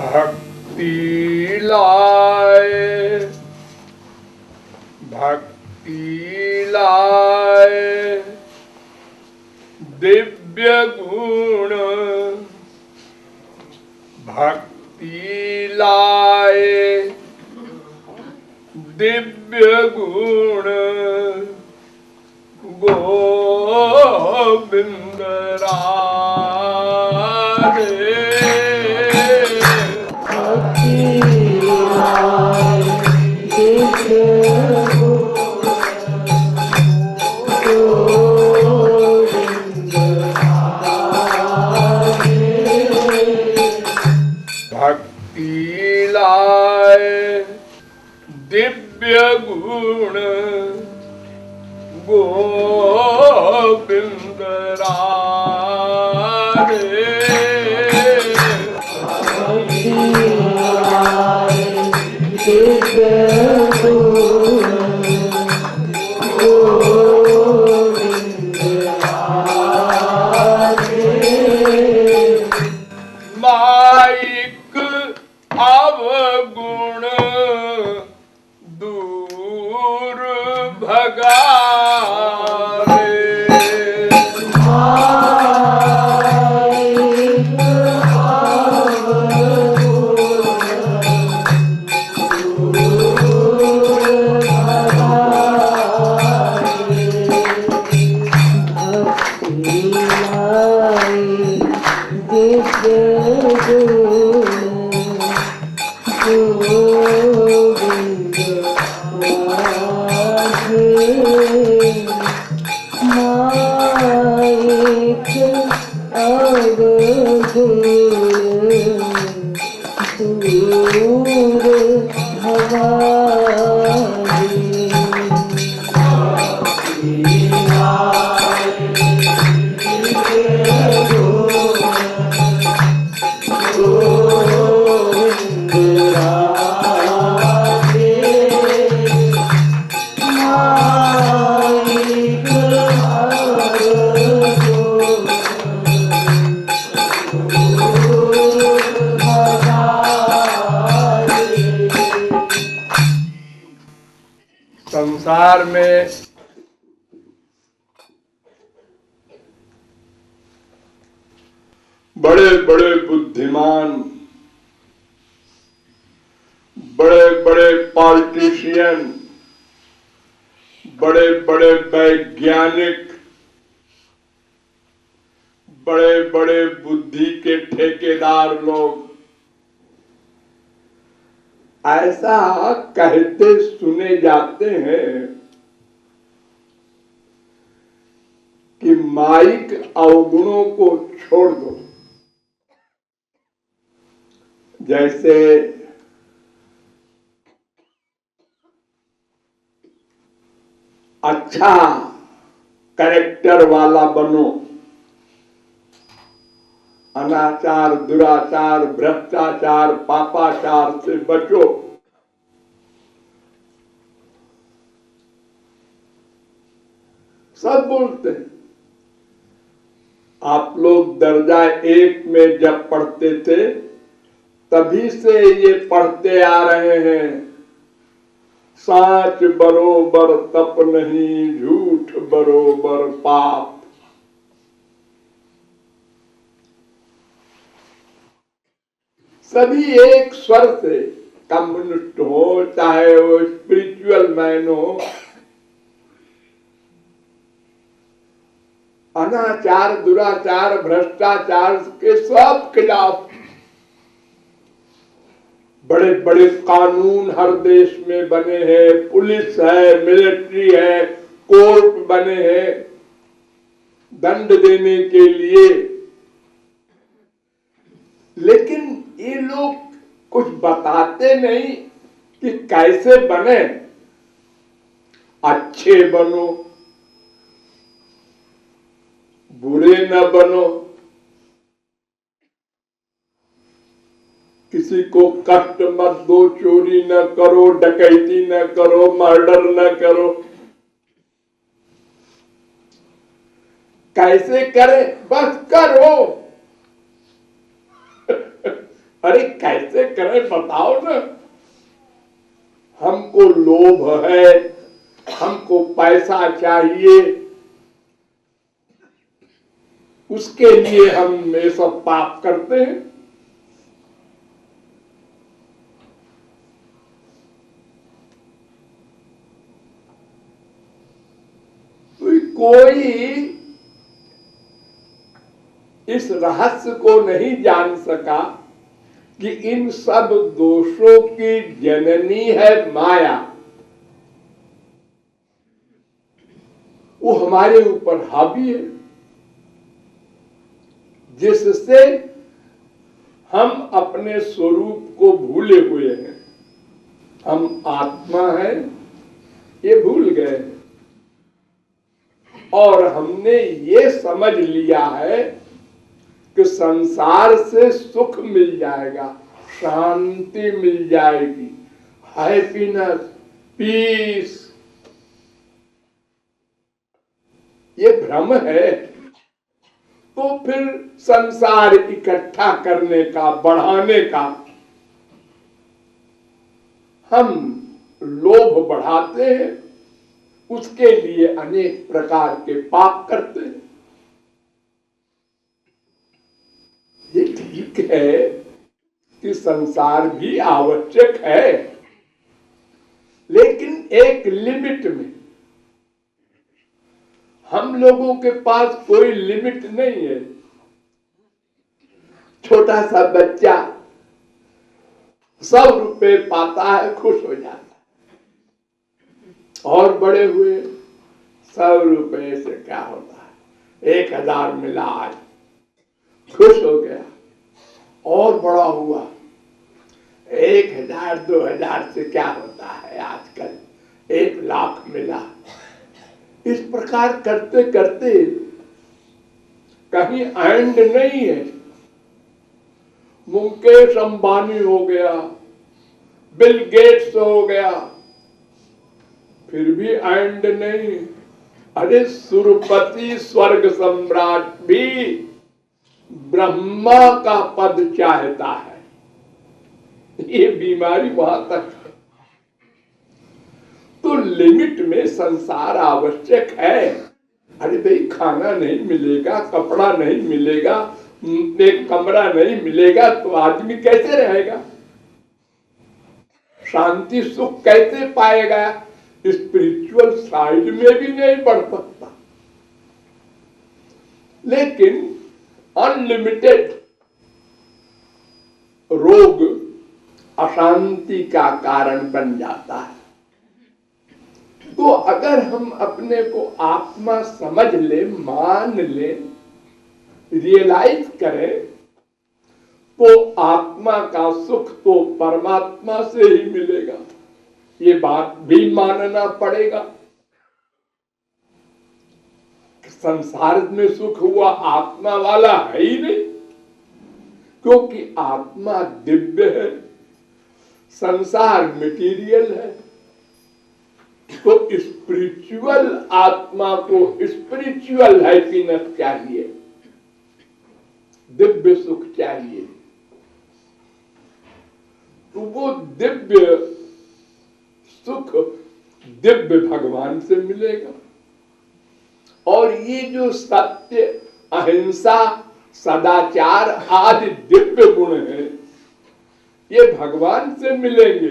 भक्ति लाए, भक्ति लाए दिव्य गुण, भक्ति लाए दिव्य गुण, गोविंद राधे। भक्ति लाए दिव्य गुण, गोविंद राधे। माइक अवगुण दूर भगावे, संसार में बड़े बड़े बुद्धिमान, बड़े बड़े पॉलिटिशियन, बड़े बड़े वैज्ञानिक, बड़े बड़े बुद्धि के ठेकेदार लोग ऐसा कहते सुने जाते हैं कि माइक अवगुणों को छोड़ दो। जैसे अच्छा कैरेक्टर वाला बनो, अनाचार, दुराचार, भ्रष्टाचार, पापाचार से बचो। सब बोलते हैं। आप लोग दर्जा 1 में जब पढ़ते थे तभी से ये पढ़ते आ रहे हैं, साच बरोबर तप नहीं, झूठ बरोबर पाप। सभी एक स्वर से, कम्युनिस्ट हो चाहे वो स्पिरिचुअल मैन हो, अनाचार, दुराचार, भ्रष्टाचार के सब खिलाफ बड़े बड़े कानून हर देश में बने हैं, पुलिस है, मिलिट्री है, कोर्ट बने हैं दंड देने के लिए। लेकिन ये लोग कुछ बताते नहीं कि कैसे बने। अच्छे बनो, बुरे न बनो, किसी को कष्ट मत दो, चोरी न करो, डकैती न करो, मर्डर न करो। कैसे करे? बस करो। अरे कैसे करें बताओ ना। हमको लोभ है, हमको पैसा चाहिए, उसके लिए हम ये सब पाप करते हैं। तो कोई इस रहस्य को नहीं जान सका कि इन सब दोषों की जननी है माया। वो हमारे ऊपर हावी है, जिससे हम अपने स्वरूप को भूले हुए हैं। हम आत्मा है ये भूल गए और हमने ये समझ लिया है कि संसार से सुख मिल जाएगा, शांति मिल जाएगी, हैप्पीनेस, पीस। ये भ्रम है। तो फिर संसार इकट्ठा करने का, बढ़ाने का हम लोभ बढ़ाते हैं, उसके लिए अनेक प्रकार के पाप करते हैं। ये ठीक है कि संसार भी आवश्यक है, लेकिन एक लिमिट में। हम लोगों के पास कोई लिमिट नहीं है। छोटा सा बच्चा 100 रुपए पाता है, खुश हो जाता है। और बड़े हुए 100 रुपए से क्या होता है, 1000 मिला आज, खुश हो गया। और बड़ा हुआ, 1000 2000 से क्या होता है आजकल, 1,00,000 मिला। इस प्रकार करते करते कहीं एंड नहीं है। मुकेश अंबानी हो गया, बिल गेट्स हो गया, फिर भी एंड नहीं। अरे सुरपति स्वर्ग सम्राट भी ब्रह्मा का पद चाहता है। ये बीमारी वहां तक है। तो लिमिट में संसार आवश्यक है। अरे भाई, खाना नहीं मिलेगा, कपड़ा नहीं मिलेगा, एक कमरा नहीं मिलेगा तो आदमी कैसे रहेगा, शांति सुख कैसे पाएगा, स्पिरिचुअल साइड में भी नहीं बढ़ सकता। लेकिन अनलिमिटेड रोग अशांति का कारण बन जाता है। तो अगर हम अपने को आत्मा समझ ले, मान ले, रियलाइज करें, तो आत्मा का सुख तो परमात्मा से ही मिलेगा। ये बात भी मानना पड़ेगा। संसार में सुख हुआ आत्मा वाला है ही नहीं, क्योंकि आत्मा दिव्य है, संसार मटेरियल है। तो स्पिरिचुअल आत्मा को स्पिरिचुअल हैप्पीनेस चाहिए, दिव्य सुख चाहिए। तो वो दिव्य सुख दिव्य भगवान से मिलेगा। और ये जो सत्य, अहिंसा, सदाचार आदि दिव्य गुण हैं, ये भगवान से मिलेंगे,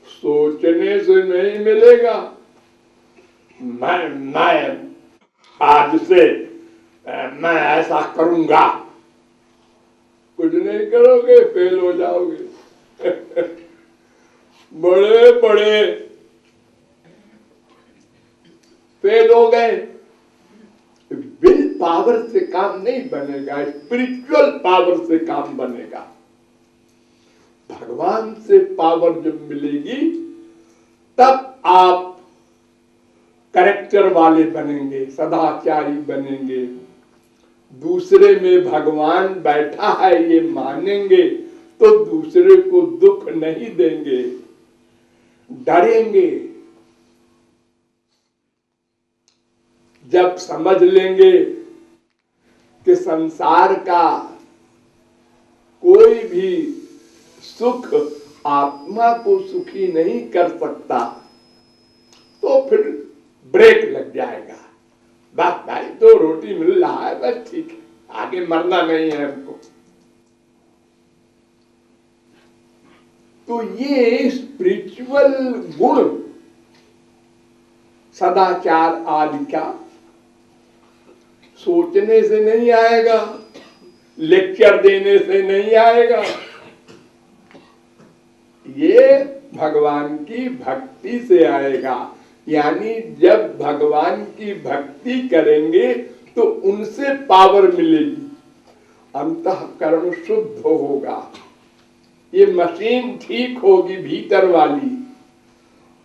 सोचने से नहीं मिलेगा। मैं आज से मैं ऐसा करूंगा, कुछ नहीं करोगे, फेल हो जाओगे। बड़े बड़े फेल हो गए। विल पावर से काम नहीं बनेगा, स्पिरिचुअल पावर से काम बनेगा। भगवान से पावर जब मिलेगी तब आप कैरेक्टर वाले बनेंगे, सदाचारी बनेंगे, दूसरे में भगवान बैठा है ये मानेंगे तो दूसरे को दुख नहीं देंगे, डरेंगे। जब समझ लेंगे कि संसार का कोई भी सुख आत्मा को सुखी नहीं कर सकता, तो फिर ब्रेक लग जाएगा। बस भाई 2 रोटी मिल रहा है, बस ठीक है, आगे मरना नहीं है हमको। तो ये स्पिरिचुअल गुण, सदाचार आदि का सोचने से नहीं आएगा, लेक्चर देने से नहीं आएगा, ये भगवान की भक्ति से आएगा। यानी जब भगवान की भक्ति करेंगे तो उनसे पावर मिलेगी, अंतःकरण शुद्ध होगा, ये मशीन ठीक होगी भीतर वाली,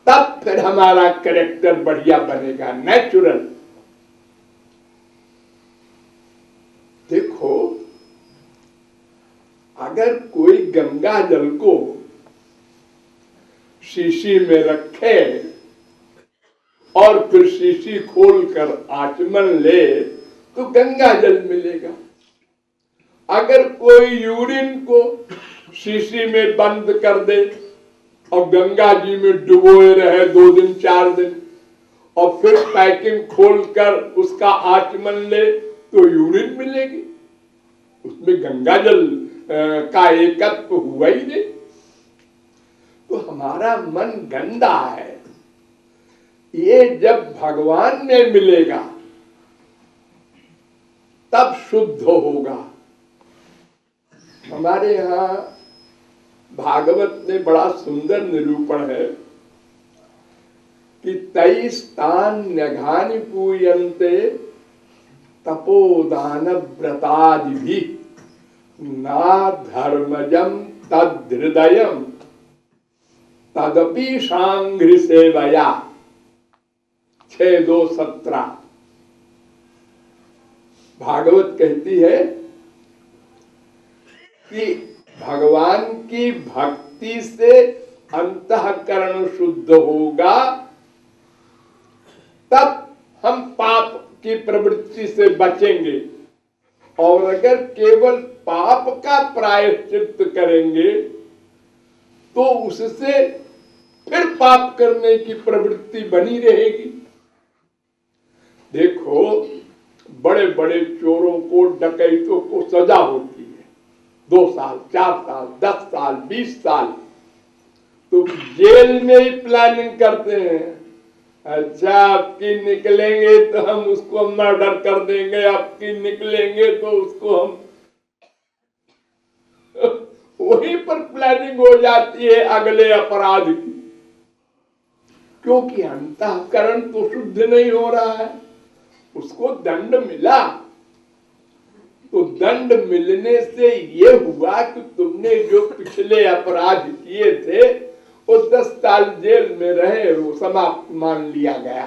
तब फिर हमारा कैरेक्टर बढ़िया बनेगा, नेचुरल। देखो, अगर कोई गंगा जल को शीशी में रखे और फिर शीशी खोलकर आचमन ले तो गंगा जल मिलेगा। अगर कोई यूरिन को शीशी में बंद कर दे और गंगा जी में डुबोए रहे 2 दिन 4 दिन और फिर पैकिंग खोलकर उसका आचमन ले तो यूरिन मिलेगी, उसमें गंगा जल का एकत्व हुआ ही नहीं। तो हमारा मन गंदा है, ये जब भगवान में मिलेगा तब शुद्ध होगा। हमारे यहाँ भागवत में बड़ा सुंदर निरूपण है कि 23 तान नघानि पूयन्ते तपोदान व्रतादिभि ना धर्मजम तद्हृदयम तदपि सांघ्रि सेवया। 6:2-17 भागवत कहती है कि भगवान की भक्ति से अंतःकरण शुद्ध होगा, तब हम पाप की प्रवृत्ति से बचेंगे। और अगर केवल पाप का प्रायश्चित करेंगे तो उससे फिर पाप करने की प्रवृत्ति बनी रहेगी। देखो, बड़े बड़े चोरों को, डकैतों को सजा होती है 2 साल 4 साल 10 साल 20 साल, तो जेल में ही प्लानिंग करते हैं, अच्छा आपकी निकलेंगे तो हम उसको मर्डर कर देंगे, आपकी निकलेंगे तो उसको हम वहीं पर प्लानिंग हो जाती है अगले अपराध की, क्योंकि अंतःकरण तो शुद्ध नहीं हो रहा है। उसको दंड मिला तो दंड मिलने से ये हुआ कि तुमने जो पिछले अपराध किए थे वो 10 साल जेल में रहे, वो समाप्त मान लिया गया,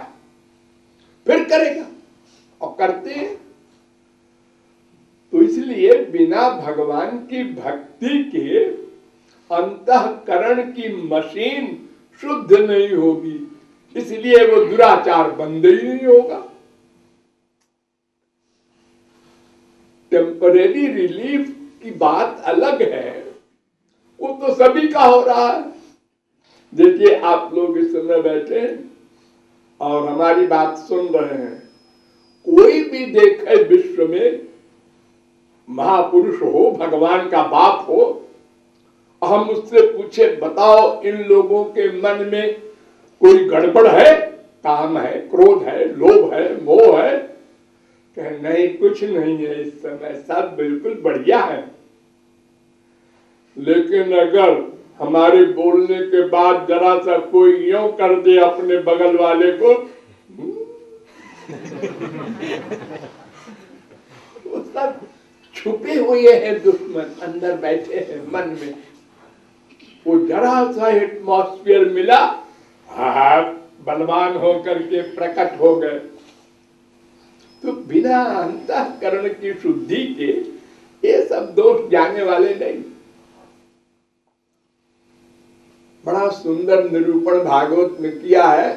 फिर करेगा, और करते हैं। तो इसलिए बिना भगवान की भक्ति के अंतःकरण की मशीन शुद्ध नहीं होगी, इसलिए वो दुराचार बंद ही नहीं होगा। टेम्परेरी रिलीफ की बात अलग है, वो तो सभी का हो रहा है। देखिए, आप लोग इस समय बैठे और हमारी बात सुन रहे हैं, कोई भी देखे विश्व में महापुरुष हो, भगवान का बाप हो, हम उससे पूछे बताओ इन लोगों के मन में कोई गड़बड़ है, काम है, क्रोध है, लोभ है, मोह है? कहे नहीं, कुछ नहीं है, इस समय सब बिल्कुल बढ़िया है। लेकिन अगर हमारे बोलने के बाद जरा सा कोई यूं कर दे अपने बगल वाले को, वो सब छुपे हुए हैं दुश्मन, अंदर बैठे हैं मन में। वो जरा सा एटमॉस्फेयर मिला, बलवान होकर के प्रकट हो गए। तो बिना अंतःकरण की शुद्धि के ये सब दोष जाने वाले नहीं। बड़ा सुंदर निरूपण भागवत में किया है,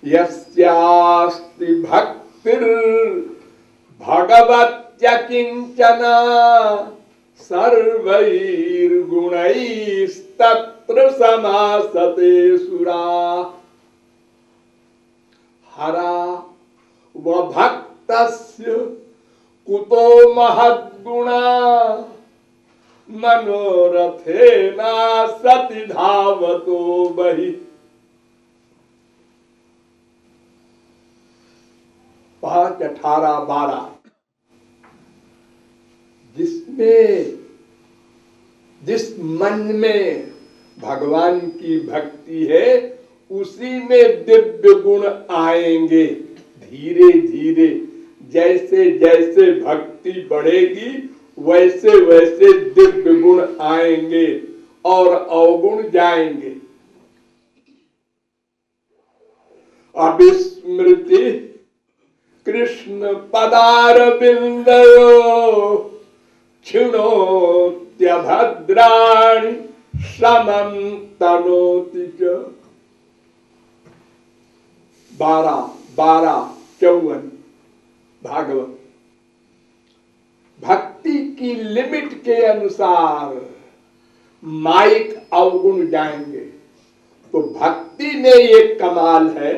यस्यास्ति भक्तिर् भगवत्य किंचना स सर्वैर्गुणैस्तत्र समासते सुरा हरा व भक्तस्य कुतो महद्गुणा मनोरथेना सति धावतो बहि 5, 18, 12 जिस मन में भगवान की भक्ति है उसी में दिव्य गुण आएंगे। धीरे धीरे जैसे जैसे भक्ति बढ़ेगी वैसे वैसे दिव्य गुण आएंगे और अवगुण जाएंगे। अविस्मृति कृष्ण पदारविंदयो क्षिणोत्यभद्राणि समं तनोति च। 12-54 भागवत। भक्ति की लिमिट के अनुसार माइक अवगुण जाएंगे। तो भक्ति में ये कमाल है,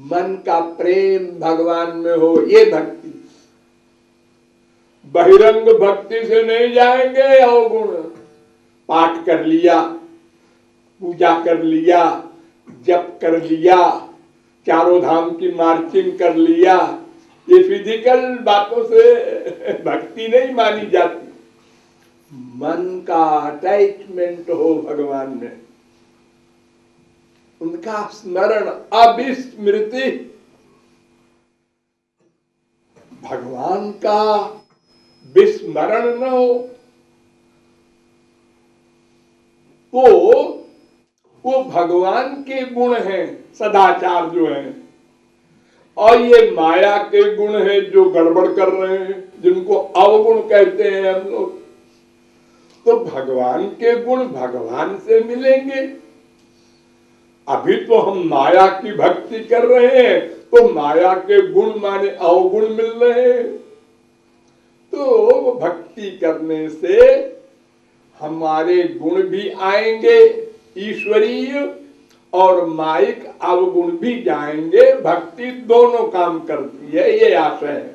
मन का प्रेम भगवान में हो, ये भक्ति। बहिरंग भक्ति से नहीं जाएंगे अवगुण। पाठ कर लिया, पूजा कर लिया, जप कर लिया, चारों धाम की मार्चिंग कर लिया, ये फिजिकल बातों से भक्ति नहीं मानी जाती। मन का अटैचमेंट हो भगवान में, उनका स्मरण, अविस्मृति, भगवान का विस्मरण न हो तो वो भगवान के गुण हैं, सदाचार जो है, और ये माया के गुण हैं जो गड़बड़ कर रहे हैं, जिनको अवगुण कहते हैं हम लोग। तो भगवान के गुण भगवान से मिलेंगे। अभी तो हम माया की भक्ति कर रहे हैं तो माया के गुण माने अवगुण मिल रहे हैं। तो भक्ति करने से हमारे गुण भी आएंगे ईश्वरीय, और माइक अवगुण भी जाएंगे। भक्ति दोनों काम करती है, ये आशय है।